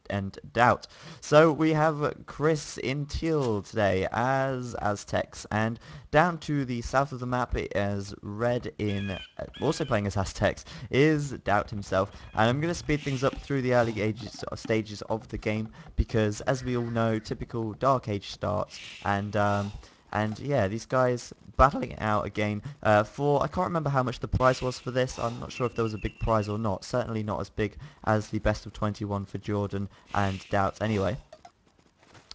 and DauT. So we have Chris in teal today as Aztecs, and down to the south of the map as red in also playing as Aztecs is DauT himself. And I'm going to speed things up through the early stages of the game because, as we all know, typical Dark Age starts, and yeah, these guys battling it out again for, I can't remember how much the prize was for this. I'm not sure if there was a big prize or not. Certainly not as big as the best of 21 for Jordan and DauT anyway.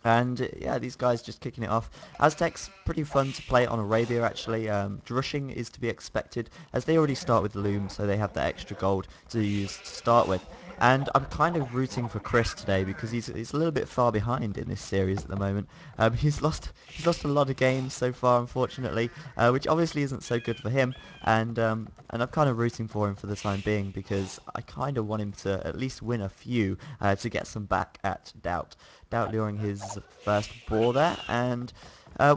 And yeah, these guys just kicking it off. Aztecs, pretty fun to play on Arabia actually. Drushing is to be expected as they already start with the loom, so they have that extra gold to use to start with. And I'm kind of rooting for Chris today because he's a little bit far behind in this series at the moment. He's lost a lot of games so far, unfortunately, which obviously isn't so good for him. And I'm kind of rooting for him for the time being because I kind of want him to at least win a few to get some back at DauT. DauT luring his first boar there, and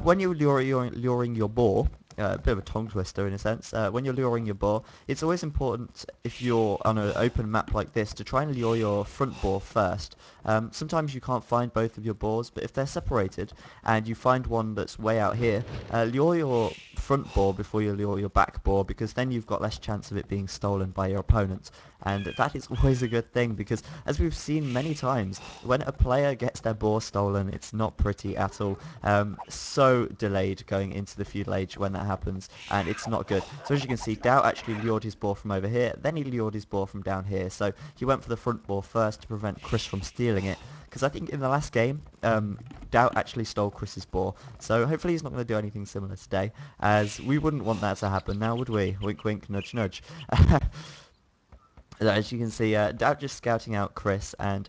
when you're luring your boar, a bit of a tongue twister in a sense, when you're luring your boar, it's always important if you're on an open map like this to try and lure your front boar first. Sometimes you can't find both of your boars, but if they're separated and you find one that's way out here, lure your front boar before you lure your back boar, because then you've got less chance of it being stolen by your opponents. And that is always a good thing because, as we've seen many times, when a player gets their boar stolen, it's not pretty at all. So delayed going into the feudal age when that happens, and it's not good. So as you can see, DauT actually lured his boar from over here, then he lured his boar from down here. So he went for the front boar first to prevent Chris from stealing it, because I think in the last game, DauT actually stole Chris's boar. So hopefully he's not going to do anything similar today, as we wouldn't want that to happen now, would we? Wink wink, nudge nudge. As you can see, DauT just scouting out Chris, and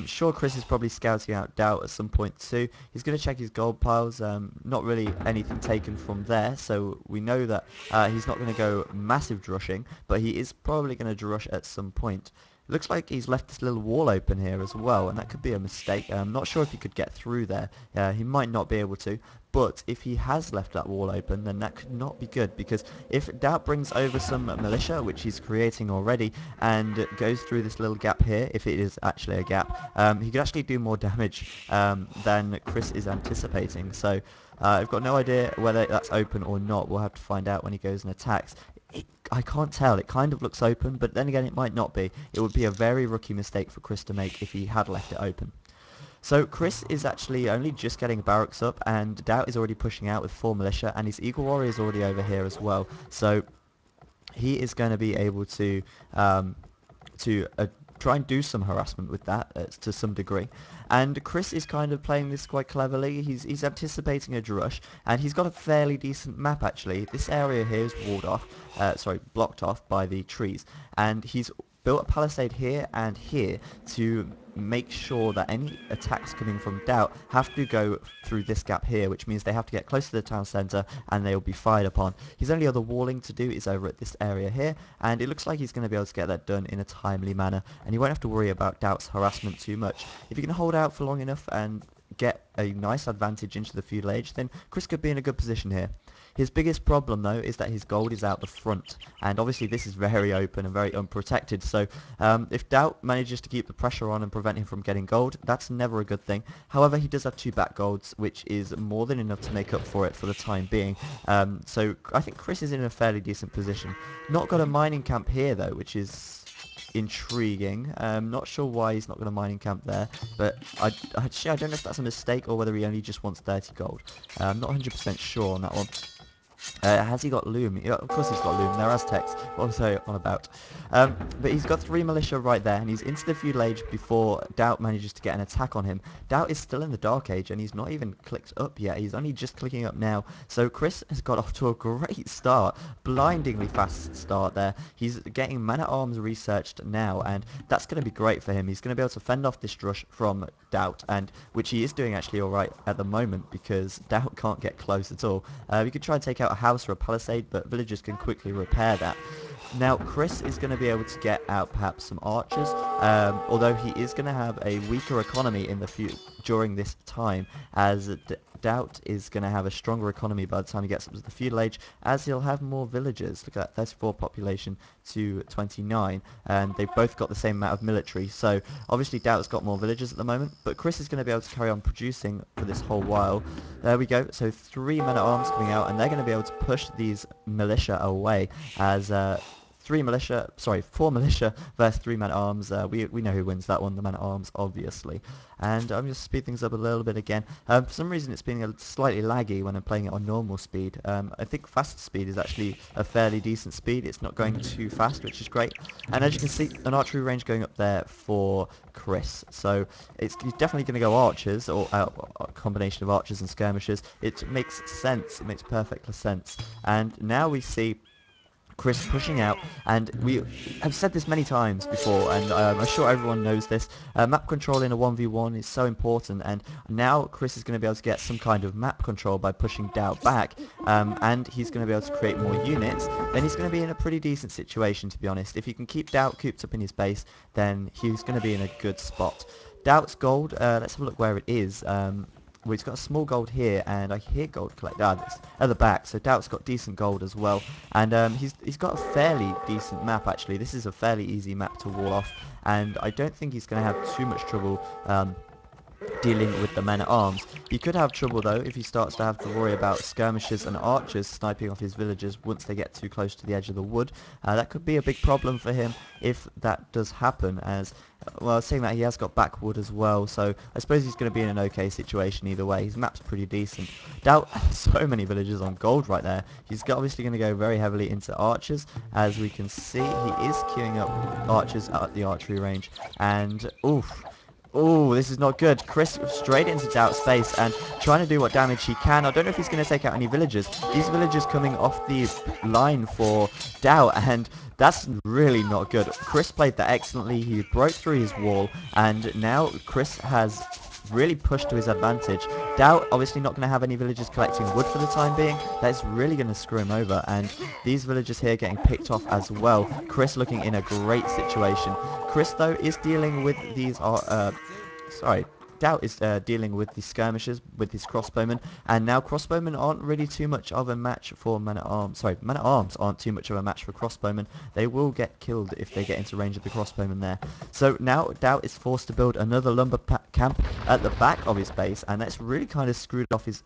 sure Chris is probably scouting out DauT at some point too. He's going to check his gold piles, not really anything taken from there, so we know that he's not going to go massive drushing, but he is probably going to drush at some point. It looks like he's left this little wall open here as well, and that could be a mistake. I'm not sure if he could get through there. He might not be able to, but if he has left that wall open, then that could not be good, because if DauT brings over some militia, which he's creating already, and goes through this little gap here, if it is actually a gap, he could actually do more damage than Chris is anticipating. So I've got no idea whether that's open or not. We'll have to find out when he goes and attacks. I can't tell. It kind of looks open, but then again, it might not be. It would be a very rookie mistake for Chris to make if he had left it open. So Chris is actually only just getting barracks up, and DauT is already pushing out with 4 militia, and his Eagle Warrior is already over here as well. So he is going to be able to to try and do some harassment with that to some degree. And Chris is kind of playing this quite cleverly. He's anticipating a drush, and he's got a fairly decent map actually. This area here is walled off, blocked off by the trees, and he's built a palisade here and here to make sure that any attacks coming from DauT have to go through this gap here, which means they have to get close to the town centre and they will be fired upon. His only other walling to do is over at this area here, and it looks like he's going to be able to get that done in a timely manner, and you won't have to worry about DauT's harassment too much. If you can hold out for long enough and get a nice advantage into the feudal age, then Chris could be in a good position here. His biggest problem though is that his gold is out the front, and obviously this is very open and very unprotected, so if DauT manages to keep the pressure on and prevent him from getting gold, that's never a good thing. However, he does have 2 back golds, which is more than enough to make up for it for the time being, so I think Chris is in a fairly decent position. Not got a mining camp here though, which is intriguing. Not sure why he's not going to mining camp there, but actually I don't know if that's a mistake or whether he only just wants 30 gold. I'm not 100% sure on that one. Has he got loom? Yeah, of course he's got loom. They're Aztecs. What was I on about? But he's got 3 militia right there, and he's into the feudal age before DauT manages to get an attack on him. DauT is still in the Dark Age, and he's not even clicked up yet. He's only just clicking up now. So Chris has got off to a great start. Blindingly fast start there. He's getting man-at-arms researched now, and that's going to be great for him. He's going to be able to fend off this rush from DauT, and which he is doing actually alright at the moment, because DauT can't get close at all. We could try and take out got a house or a palisade, but villagers can quickly repair that. Now, Chris is going to be able to get out perhaps some archers, although he is going to have a weaker economy in the during this time, as DauT is going to have a stronger economy by the time he gets up to the feudal age, as he'll have more villagers. Look at that, 34 population to 29, and they've both got the same amount of military. So obviously DauT's got more villagers at the moment, but Chris is going to be able to carry on producing for this whole while. There we go. So 3 men-at-arms coming out, and they're going to be able to push these militia away as 4 militia versus 3 men-at-arms. We know who wins that one, the men-at-arms, obviously. And I'm just speed things up a little bit again. For some reason it's being slightly laggy when I'm playing it on normal speed. I think fast speed is actually a fairly decent speed. It's not going too fast, which is great. And as you can see, an archery range going up there for Chris. So he's definitely going to go archers, or a combination of archers and skirmishers. It makes sense. It makes perfect sense. And now we see Chris pushing out, and we have said this many times before, and I'm sure everyone knows this. Map control in a 1v1 is so important, and now Chris is going to be able to get some kind of map control by pushing DauT back, and he's going to be able to create more units. Then he's going to be in a pretty decent situation, to be honest. If he can keep DauT cooped up in his base, then he's going to be in a good spot. DauT's gold, let's have a look where it is. Well, he's got a small gold here, and I hear gold collect. It's at the back, so DauT's got decent gold as well. And he's got a fairly decent map, actually. This is a fairly easy map to wall off, and I don't think he's going to have too much trouble dealing with the men-at-arms. He could have trouble though if he starts to have to worry about skirmishers and archers sniping off his villagers once they get too close to the edge of the wood. That could be a big problem for him if that does happen, as well, saying that, he has got backwood as well, so I suppose he's going to be in an okay situation either way. His map's pretty decent. DauT, so many villagers on gold right there. He's obviously going to go very heavily into archers. As we can see, he is queuing up archers at the archery range, and oof. Oh, this is not good. Chris straight into DauT's face and trying to do what damage he can. I don't know if he's going to take out any villagers. These villagers coming off the line for DauT, and that's really not good. Chris played that excellently. He broke through his wall, and now Chris has really pushed to his advantage. DauT obviously not going to have any villagers collecting wood for the time being. That's really going to screw him over, and these villagers here getting picked off as well. Chris looking in a great situation. Chris though is dealing with these DauT is dealing with the skirmishers with his crossbowmen, and now crossbowmen aren't really too much of a match for men-at-arms. Sorry, men-at-arms aren't too much of a match for crossbowmen. They will get killed if they get into range of the crossbowmen there. So now DauT is forced to build another lumber camp at the back of his base, and that's really kind of screwed up his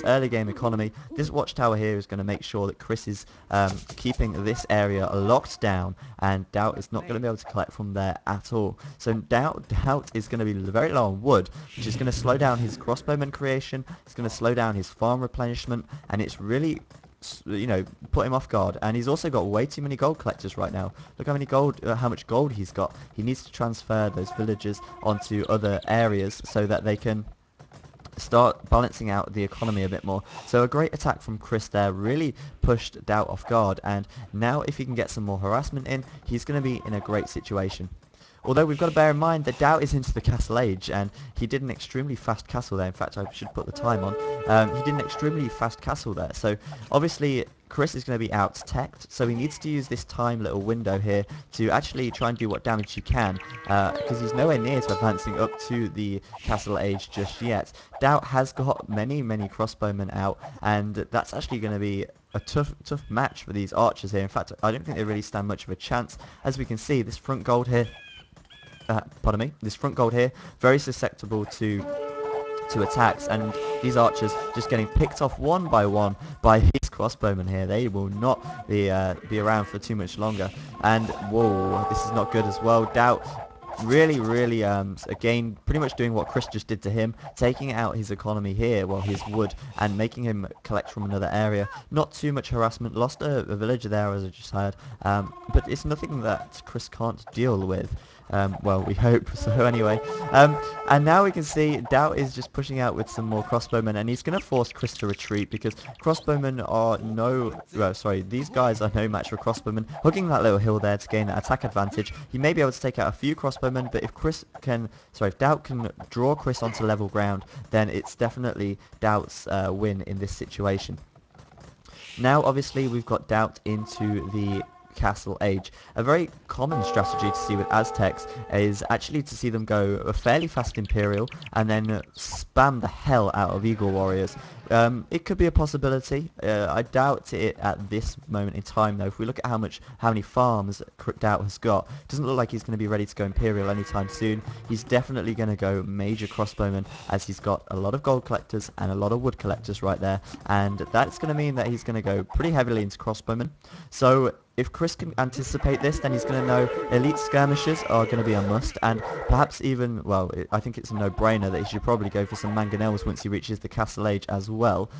early game economy. This watchtower here is going to make sure that Chris is keeping this area locked down, and DauT is not going to be able to collect from there at all. So DauT is going to be very low on wood, which is going to slow down his crossbowman creation. It's going to slow down his farm replenishment, and it's really, you know, put him off guard. And he's also got way too many gold collectors right now. Look how much gold he's got. He needs to transfer those villagers onto other areas so that they can start balancing out the economy a bit more. So a great attack from Chris there really pushed DauT off guard, and now if he can get some more harassment in, he's going to be in a great situation. Although we've got to bear in mind that DauT is into the castle age, and he did an extremely fast castle there. In fact, I should put the time on. He did an extremely fast castle there. So obviously Chris is going to be out-teched, so he needs to use this time little window here to actually try and do what damage he can, because he's nowhere near to advancing up to the castle age just yet. DauT has got many crossbowmen out, and that's actually going to be a tough match for these archers here. In fact, I don't think they really stand much of a chance. As we can see, this front gold here, this front gold here, very susceptible to attacks, and these archers just getting picked off one by one by these crossbowmen here. They will not be around for too much longer, and whoa, this is not good as well. DauT really again pretty much doing what Chris just did to him, taking out his economy here, well, his wood, and making him collect from another area. Not too much harassment, lost a villager there as I just heard, but it's nothing that Chris can't deal with. Well, we hope. So anyway, and now we can see DauT is just pushing out with some more crossbowmen, and he's going to force Chris to retreat because crossbowmen are these guys are no match for crossbowmen. Hugging that little hill there to gain that attack advantage. He may be able to take out a few crossbowmen crossbowmen, but if if DauT can draw Chris onto level ground, then it's definitely DauT's win in this situation. Now, obviously, we've got DauT into the Castle Age. A very common strategy to see with Aztecs is actually to see them go a fairly fast Imperial and then spam the hell out of Eagle Warriors. It could be a possibility. I doubt it at this moment in time, though. If we look at how many farms DauT has got, it doesn't look like he's going to be ready to go Imperial anytime soon. He's definitely going to go major crossbowman, as he's got a lot of gold collectors and a lot of wood collectors right there, and that's going to mean that he's going to go pretty heavily into crossbowman. So if Chris can anticipate this, then he's going to know elite skirmishers are going to be a must, and perhaps even, well, I think it's a no-brainer that he should probably go for some mangonels once he reaches the Castle Age as well.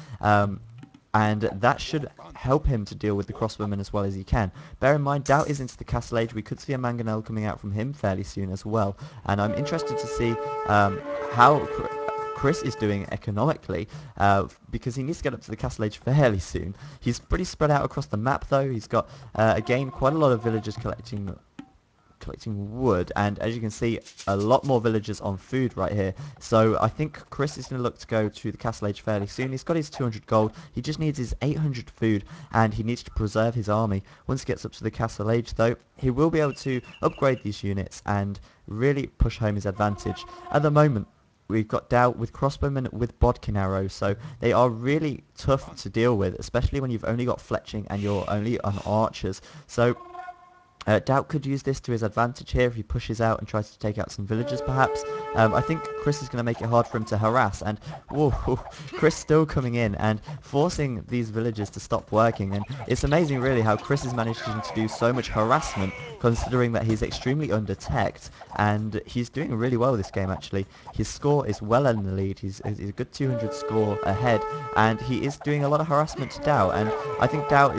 And that should help him to deal with the crossbowmen as well as he can. Bear in mind, DauT is into the Castle Age. We could see a mangonel coming out from him fairly soon as well, and I'm interested to see how Chris is doing economically, because he needs to get up to the Castle Age fairly soon. He's pretty spread out across the map, though. He's got, again, quite a lot of villagers collecting wood, and as you can see, a lot more villagers on food right here. So I think Chris is going to look to go to the Castle Age fairly soon. He's got his 200 gold, he just needs his 800 food, and he needs to preserve his army. Once he gets up to the Castle Age, though, he will be able to upgrade these units and really push home his advantage. At the moment, we've got DauT with crossbowmen with bodkin arrows, so they are really tough to deal with, especially when you've only got fletching and you're only on archers. So DauT could use this to his advantage here if he pushes out and tries to take out some villagers, perhaps. I think Chris is going to make it hard for him to harass, and whoa, Chris still coming in and forcing these villagers to stop working. And it's amazing, really, how Chris is managing to do so much harassment, considering that he's extremely under-teched, and he's doing really well this game, actually. His score is well in the lead. He's a good 200 score ahead, and he is doing a lot of harassment to DauT, and I think DauT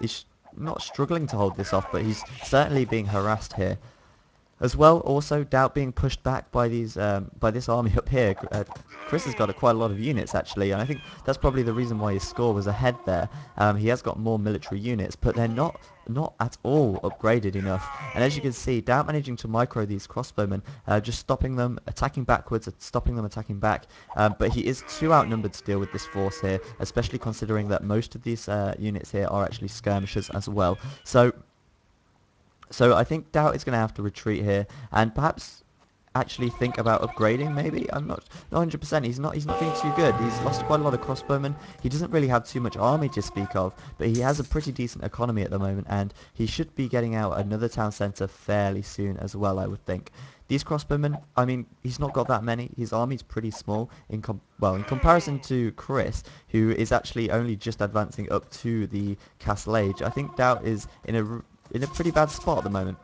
is not struggling to hold this off, but he's certainly being harassed here. As well, also, DauT being pushed back by this army up here. Chris has got quite a lot of units, actually, and I think that's probably the reason why his score was ahead there. He has got more military units, but they're not at all upgraded enough. And as you can see, DauT managing to micro these crossbowmen, just stopping them, attacking backwards, and stopping them attacking back. But he is too outnumbered to deal with this force here, especially considering that most of these units here are actually skirmishers as well. So I think DauT is going to have to retreat here, and perhaps actually think about upgrading, maybe. I'm not 100%. He's not doing too good. He's lost quite a lot of crossbowmen. He doesn't really have too much army to speak of, but he has a pretty decent economy at the moment, and he should be getting out another town centre fairly soon as well, I would think. These crossbowmen, I mean, he's not got that many. His army's pretty small in comparison to Chris, who is actually only just advancing up to the Castle Age. I think DauT is in a pretty bad spot at the moment.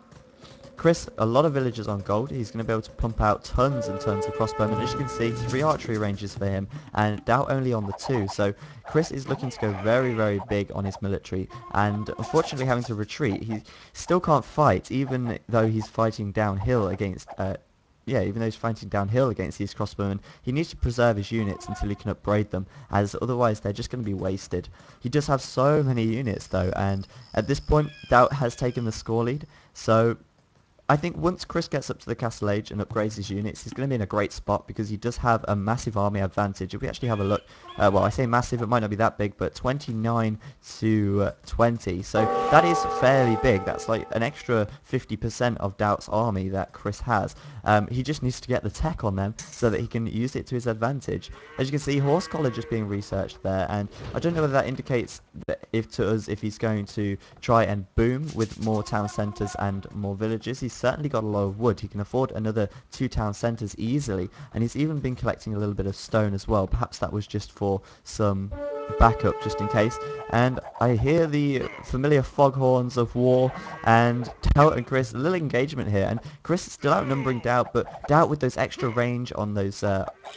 Chris, a lot of villagers on gold. He's going to be able to pump out tons and tons of crossbowmen. As you can see, 3 archery ranges for him, and DauT only on the 2. So Chris is looking to go very, very big on his military, and unfortunately having to retreat. He still can't fight, even though he's fighting downhill against even though he's fighting downhill against these crossbowmen. He needs to preserve his units until he can upgrade them, as otherwise they're just going to be wasted. He does have so many units, though, and at this point, DauT has taken the score lead. So I think once Chris gets up to the Castle Age and upgrades his units, he's going to be in a great spot, because he does have a massive army advantage. If we actually have a look, well, I say massive, it might not be that big, but 29 to 20. So that is fairly big. That's like an extra 50% of DauT's army that Chris has. He just needs to get the tech on them so that he can use it to his advantage. As you can see, Horse Collar just being researched there, and I don't know whether that indicates that if he's going to try and boom with more town centres and more villages. He's certainly got a lot of wood. He can afford another 2 town centres easily, and he's even been collecting a little bit of stone as well. Perhaps that was just for some backup, just in case. And I hear the familiar foghorns of war, and DauT and Chris, a little engagement here, and Chris is still outnumbering DauT, but DauT with those extra range on the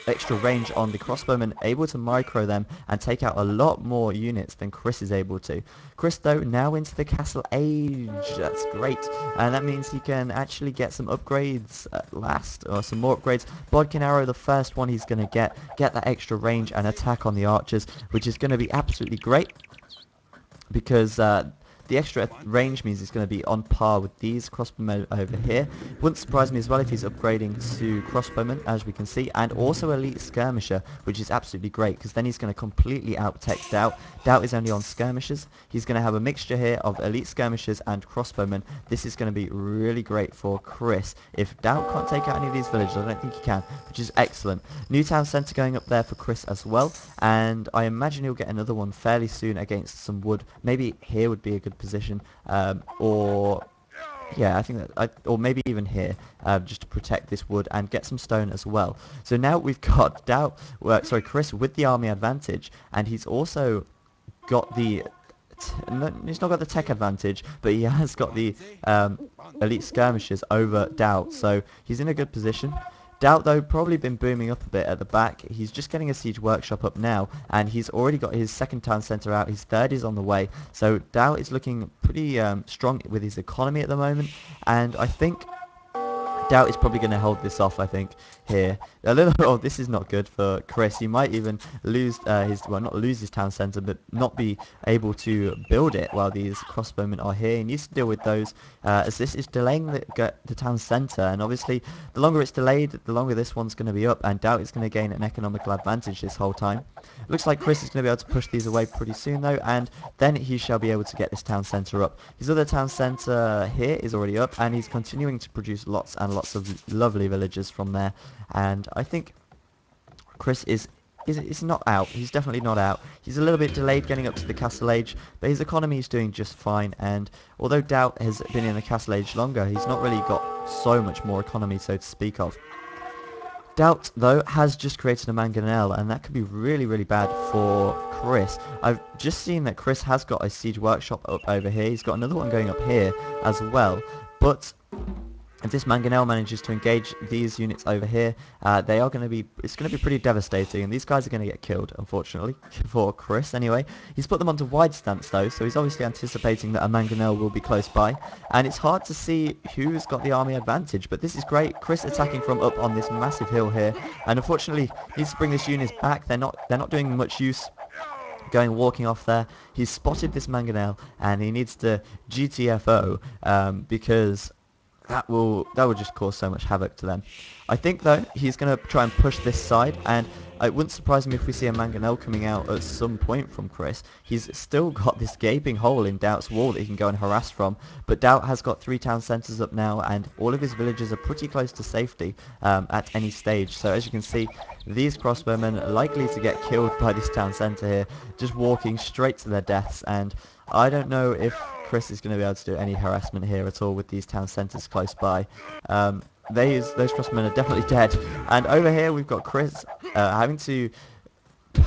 crossbowmen, able to micro them and take out a lot more units than Chris is able to. Chris, though, now into the Castle Age. That's great, and that means he can actually get some upgrades at last, or some more upgrades. Bodkin Arrow, the first one he's going to get that extra range and attack on the archers, which is going to be absolutely great, because the extra range means he's going to be on par with these crossbowmen over here. Wouldn't surprise me as well if he's upgrading to crossbowman, as we can see, and also elite skirmisher, which is absolutely great because then he's going to completely out-protect DauT. DauT is only on skirmishers. He's going to have a mixture here of elite skirmishers and crossbowmen. This is going to be really great for Chris. If DauT can't take out any of these villages, I don't think he can, which is excellent. New town centre going up there for Chris as well, and I imagine he'll get another one fairly soon against some wood. Maybe here would be a good position, or yeah, I think that, or maybe even here, just to protect this wood and get some stone as well. So now we've got Chris with the army advantage, and he's also got the, he's not got the tech advantage, but he has got the elite skirmishers over DauT, so he's in a good position. DauT, though, probably been booming up a bit at the back. He's just getting a siege workshop up now, and he's already got his second town centre out. His third is on the way. So DauT is looking pretty strong with his economy at the moment, and I think DauT is probably going to hold this off, I think, here. A little, oh, this is not good for Chris. He might even lose not lose his town centre, but not be able to build it while these crossbowmen are here. He needs to deal with those, as this is delaying the town centre, and obviously, the longer it's delayed, the longer this one's going to be up, and DauT is going to gain an economical advantage this whole time. Looks like Chris is going to be able to push these away pretty soon, though, and then he shall be able to get this town centre up. His other town centre here is already up, and he's continuing to produce lots and lots of lovely villages from there, and I think Chris is not out. He's definitely not out. He's a little bit delayed getting up to the castle age, but his economy is doing just fine, and although DauT has been in the castle age longer, he's not really got so much more economy, so to speak of. DauT, though, has just created a mangonel, and that could be really, really bad for Chris. I've just seen that Chris has got a siege workshop up over here. He's got another one going up here as well, but if this mangonel manages to engage these units over here, they are going to be, it's going to be pretty devastating, and these guys are going to get killed, unfortunately, for Chris anyway. He's put them onto wide stance though, so he's obviously anticipating that a mangonel will be close by, and it's hard to see who's got the army advantage, but this is great. Chris attacking from up on this massive hill here, and unfortunately needs to bring this unit back. They're not doing much use walking off there. He's spotted this mangonel, and he needs to GTFO, because that will just cause so much havoc to them. I think, though, he's going to try and push this side, and it wouldn't surprise me if we see a mangonel coming out at some point from Chris. He's still got this gaping hole in DauT's wall that he can go and harass from, but DauT has got 3 town centres up now, and all of his villages are pretty close to safety at any stage. So as you can see, these crossbowmen are likely to get killed by this town centre here, just walking straight to their deaths, and I don't know if Chris is going to be able to do any harassment here at all with these town centres close by. Those crossmen are definitely dead. And over here we've got Chris having to,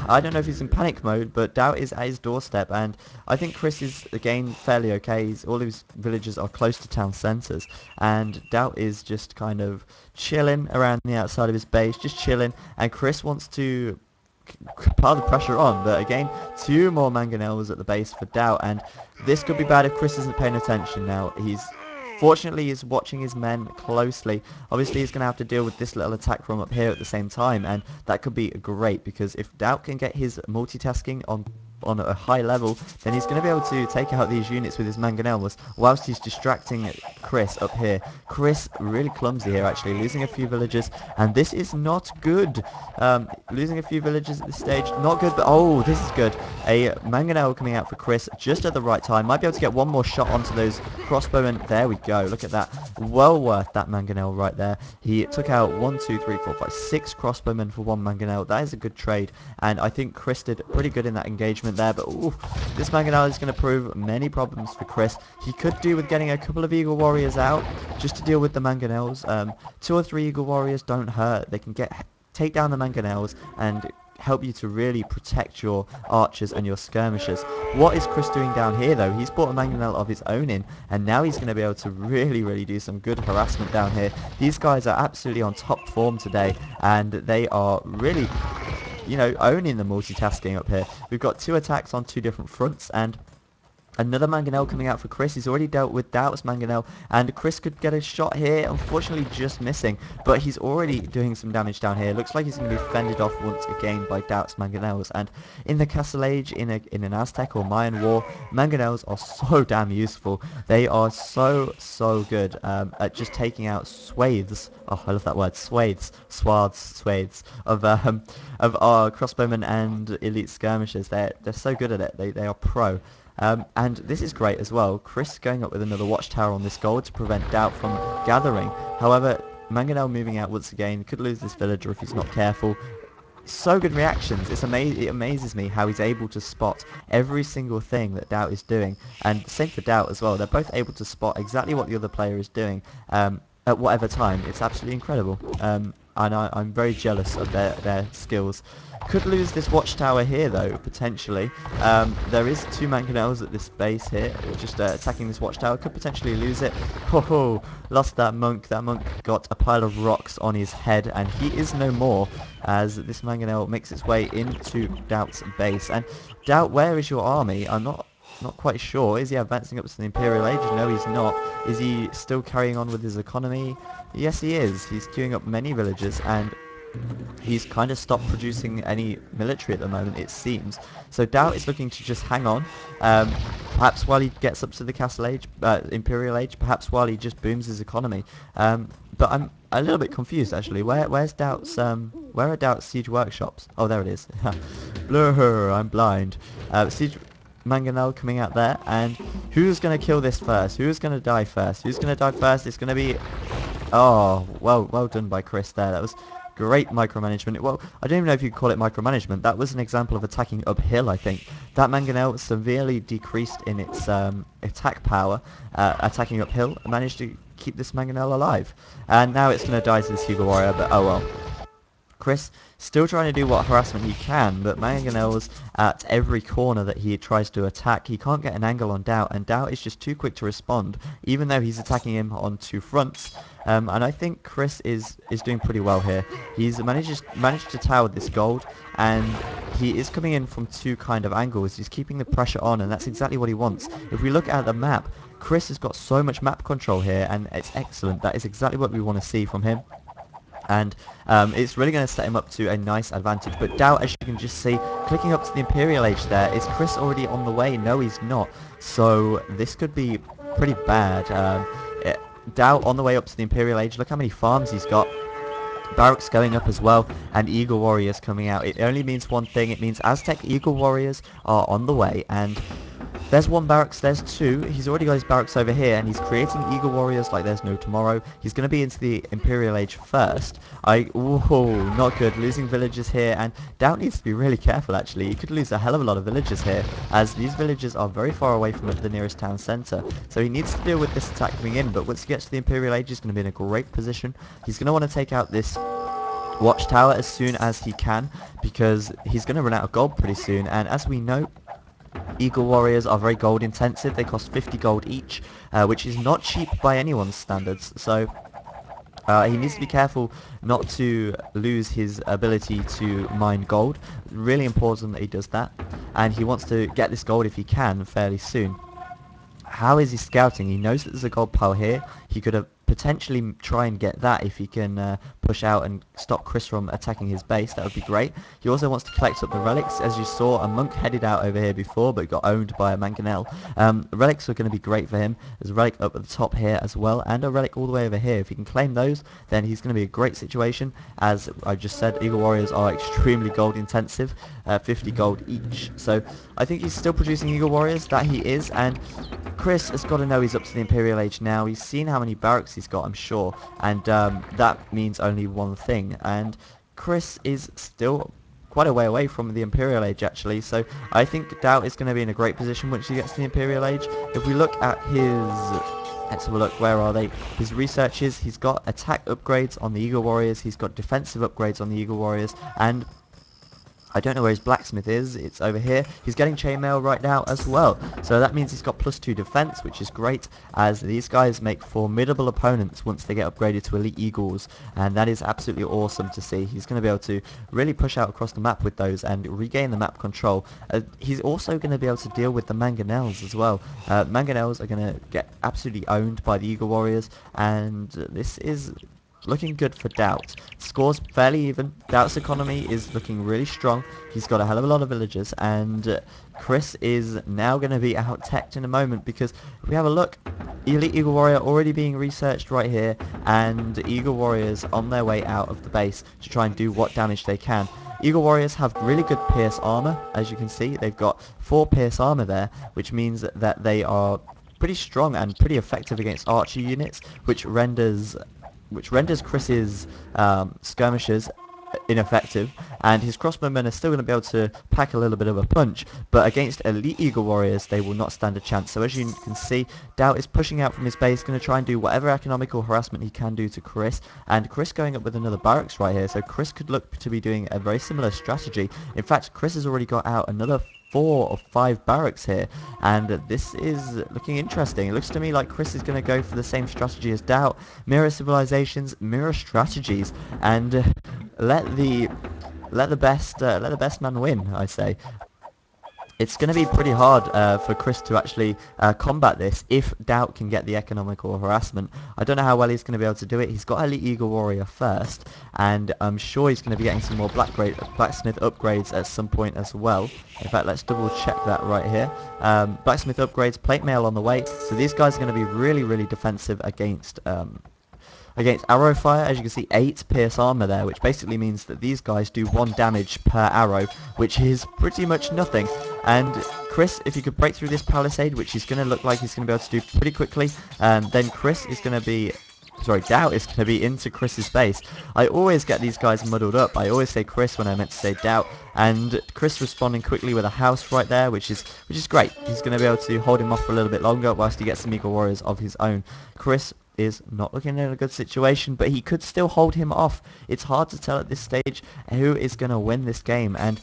I don't know if he's in panic mode, but DauT is at his doorstep, and I think Chris is again fairly okay. All of his villages are close to town centres, and DauT is just kind of chilling around the outside of his base, just chilling, and Chris wants to pile the pressure on, but again, 2 more mangonels at the base for DauT, and this could be bad if Chris isn't paying attention now. Fortunately, he's watching his men closely. Obviously, he's going to have to deal with this little attack from up here at the same time, and that could be great, because if DauT can get his multitasking on a high level, then he's going to be able to take out these units with his mangonels whilst he's distracting Chris up here. Chris really clumsy here, actually, losing a few villagers, and this is not good. Losing a few villagers at this stage, not good, but oh, this is good. A mangonel coming out for Chris just at the right time. Might be able to get one more shot onto those crossbowmen. There we go. Look at that. Well worth that mangonel right there. He took out 1, 2, 3, 4, 5, 6 crossbowmen for 1 mangonel. That is a good trade, and I think Chris did pretty good in that engagement there, but ooh, this mangonel is going to prove many problems for Chris. He could do with getting a couple of Eagle Warriors out just to deal with the mangonels. 2 or 3 Eagle Warriors don't hurt. They can take down the mangonels and help you to really protect your archers and your skirmishers. What is Chris doing down here, though? He's brought a mangonel of his own in, and now he's going to be able to really do some good harassment down here. These guys are absolutely on top form today, and they are really, you know, owning the multitasking up here. We've got 2 attacks on 2 different fronts, and Another Mangonel coming out for Chris. He's already dealt with DauT's Mangonel, and Chris could get a shot here. Unfortunately, just missing, but he's already doing some damage down here. Looks like he's going to be fended off once again by DauT's Mangonels. And in the Castle Age, in an Aztec or Mayan war, Mangonels are so damn useful. They are so good at just taking out swathes. Oh, I love that word, swathes, swathes of our crossbowmen and elite skirmishers. They're so good at it. They are pro. And this is great as well. Chris going up with another watchtower on this gold to prevent DauT from gathering. However, Mangonel moving out once again could lose this villager if he's not careful. So good reactions. It amazes me how he's able to spot every single thing that DauT is doing. And same for DauT as well. They're both able to spot exactly what the other player is doing at whatever time. It's absolutely incredible. And I'm very jealous of their skills. Could lose this watchtower here though, potentially. There is 2 Mangonels at this base here, just attacking this watchtower. Could potentially lose it. Oh, lost that monk. That monk got a pile of rocks on his head, and he is no more as this Mangonel makes its way into DauT's base. And DauT, where is your army? I'm not quite sure. Is he advancing up to the Imperial Age? No, he's not. Is he still carrying on with his economy? Yes, he is. He's queuing up many villages, and he's kind of stopped producing any military at the moment, it seems. So DauT is looking to just hang on, perhaps while he gets up to the Castle Age, Imperial Age, perhaps while he just booms his economy. But I'm a little bit confused actually. Where's DauT's where are DauT's siege workshops? Oh, there it is. Blur, I'm blind. Siege Mangonel coming out there, and who's going to kill this first? Who's going to die first? Who's going to die first? It's going to be... Oh, well done by Chris there. That was great micromanagement. Well, I don't even know if you could call it micromanagement. That was an example of attacking uphill, I think. That Mangonel severely decreased in its attack power, attacking uphill, and managed to keep this Mangonel alive. And now it's going to die to this Hugo Warrior, but oh well. Chris still trying to do what harassment he can, but Mangonel's at every corner that he tries to attack. He can't get an angle on DauT, and DauT is just too quick to respond, even though he's attacking him on 2 fronts. And I think Chris is doing pretty well here. He's managed to tower this gold, and he is coming in from 2 kind of angles. He's keeping the pressure on, and that's exactly what he wants. If we look at the map, Chris has got so much map control here, and it's excellent. That is exactly what we want to see from him. And it's really going to set him up to a nice advantage. But DauT, as you can just see, clicking up to the Imperial Age there. Is Chris already on the way? No, he's not. So this could be pretty bad. DauT on the way up to the Imperial Age. Look how many farms he's got. Barracks going up as well, and Eagle Warriors coming out. It only means one thing. It means Aztec Eagle Warriors are on the way, and there's 1 barracks, there's 2. He's already got his barracks over here, and he's creating Eagle Warriors like there's no tomorrow. He's going to be into the Imperial Age first. Ooh, not good. Losing villagers here, and DauT needs to be really careful actually. He could lose a hell of a lot of villagers here, as these villages are very far away from the nearest town centre. So he needs to deal with this attack coming in, but once he gets to the Imperial Age, he's going to be in a great position. He's going to want to take out this watchtower as soon as he can, because he's going to run out of gold pretty soon, and as we know, Eagle Warriors are very gold intensive. They cost 50 gold each, which is not cheap by anyone's standards. So he needs to be careful not to lose his ability to mine gold. Really important that he does that, and he wants to get this gold if he can fairly soon. How is he scouting? He knows that there's a gold pile here. He could have potentially try and get that if he can push out and stop Chris from attacking his base. That would be great. He also wants to collect up the relics. As you saw, a monk headed out over here before but got owned by a Mangonel. Relics are going to be great for him. There's a relic up at the top here as well, and a relic all the way over here. If he can claim those, then he's going to be a great situation. As I just said, Eagle Warriors are extremely gold intensive, 50 gold each. So I think he's still producing Eagle Warriors, that he is, and Chris has got to know he's up to the Imperial Age now. He's seen how many barracks he's got, I'm sure, and that means only one thing, and Chris is still quite a way away from the Imperial Age actually, so I think DauT is going to be in a great position once he gets to the Imperial Age. If we look at his... let's have a look, where are they? His researches, he's got attack upgrades on the Eagle Warriors, he's got defensive upgrades on the Eagle Warriors, and I don't know where his blacksmith is. It's over here. He's getting chainmail right now as well. So that means he's got +2 defense, which is great, as these guys make formidable opponents once they get upgraded to elite eagles, and that is absolutely awesome to see. He's going to be able to really push out across the map with those and regain the map control. He's also going to be able to deal with the mangonels as well. Mangonels are going to get absolutely owned by the eagle warriors, and this is looking good for DauT. Score's fairly even. DauT's economy is looking really strong. He's got a hell of a lot of villagers, and Chris is now going to be out-teched in a moment, because if we have a look, Elite Eagle Warrior already being researched right here, and Eagle Warriors on their way out of the base to try and do what damage they can. Eagle Warriors have really good pierce armor, as you can see. They've got 4 pierce armor there, which means that they are pretty strong and pretty effective against archer units, which renders Chris's skirmishers ineffective, and his crossbowmen are still going to be able to pack a little bit of a punch, but against elite eagle warriors they will not stand a chance. So as you can see, DauT is pushing out from his base, going to try and do whatever economical harassment he can do to Chris, and Chris going up with another barracks right here, so Chris could look to be doing a very similar strategy. In fact, Chris has already got out another 4 or 5 barracks here, and this is looking interesting. It looks to me like Chris is going to go for the same strategy as DauT. Mirror civilizations, mirror strategies, and let the best man win, I say. It's going to be pretty hard for Chris to actually combat this if DauT can get the economical harassment. I don't know how well he's going to be able to do it. He's got Elite Eagle Warrior first, and I'm sure he's going to be getting some more blacksmith upgrades at some point as well. In fact, let's double check that right here. Blacksmith upgrades, plate mail on the way. So these guys are going to be really, really defensive against arrow fire. As you can see, 8 pierce armor there, which basically means that these guys do 1 damage per arrow, which is pretty much nothing. And Chris, if you could break through this palisade, which is going to look like he's going to be able to do pretty quickly, then Chris is going to be... Sorry, DauT is going to be into Chris's base. I always get these guys muddled up. I always say Chris when I meant to say DauT, and Chris responding quickly with a house right there, which is great. He's going to be able to hold him off for a little bit longer whilst he gets some Eagle Warriors of his own. Chris is not looking in a good situation, but he could still hold him off. It's hard to tell at this stage who is going to win this game, and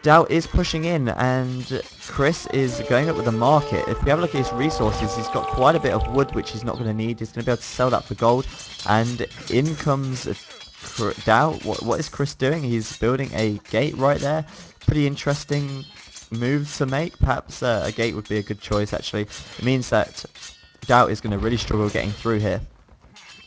DauT is pushing in, and Chris is going up with the market. If we have a look at his resources, he's got quite a bit of wood, which he's not going to need. He's going to be able to sell that for gold, and in comes DauT. What is Chris doing? He's building a gate right there. Pretty interesting move to make. Perhaps a gate would be a good choice, actually. It means that DauT is going to really struggle getting through here.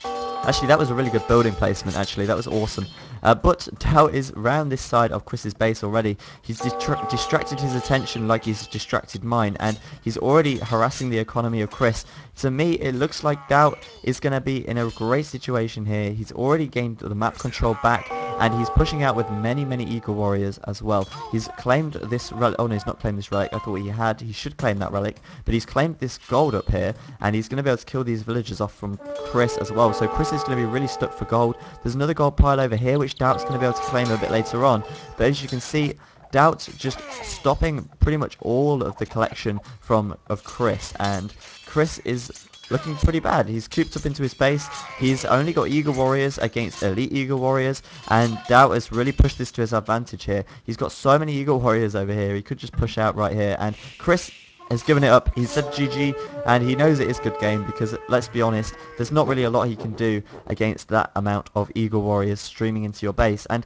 Actually, that was a really good building placement, actually. That was awesome. But DauT is round this side of Chris's base already. He's distracted his attention like he's distracted mine, and he's already harassing the economy of Chris. To me, it looks like DauT is going to be in a great situation here. He's already gained the map control back, and he's pushing out with many, many Eagle Warriors as well. He's claimed this relic. Oh no, he's not claimed this relic. I thought he had. He should claim that relic, but he's claimed this gold up here, and he's going to be able to kill these villagers off from Chris as well. So Chris is going to be really stuck for gold. There's another gold pile over here, which DauT's going to be able to claim a bit later on. But as you can see, DauT's just stopping pretty much all of the collection of Chris, and Chris is looking pretty bad. He's cooped up into his base. He's only got Eagle Warriors against Elite Eagle Warriors, and DauT has really pushed this to his advantage here. He's got so many Eagle Warriors over here. He could just push out right here, and Chris has given it up. He said GG, and he knows it is a good game, because let's be honest, there's not really a lot he can do against that amount of Eagle Warriors streaming into your base. And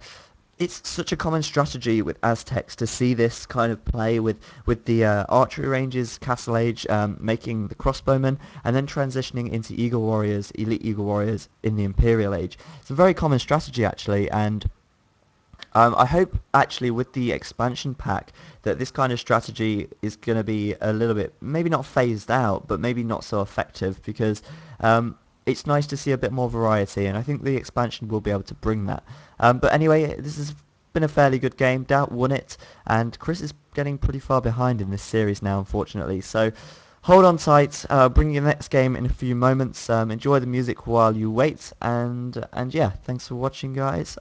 it's such a common strategy with Aztecs to see this kind of play with the archery ranges, Castle Age, making the crossbowmen, and then transitioning into Eagle Warriors, Elite Eagle Warriors in the Imperial Age. It's a very common strategy, actually, and I hope, actually, with the expansion pack, that this kind of strategy is going to be a little bit, maybe not phased out, but maybe not so effective, because it's nice to see a bit more variety, and I think the expansion will be able to bring that. But anyway, this has been a fairly good game. DauT won it, and Chris is getting pretty far behind in this series now, unfortunately. So hold on tight. Bring your next game in a few moments. Enjoy the music while you wait, and yeah, thanks for watching, guys.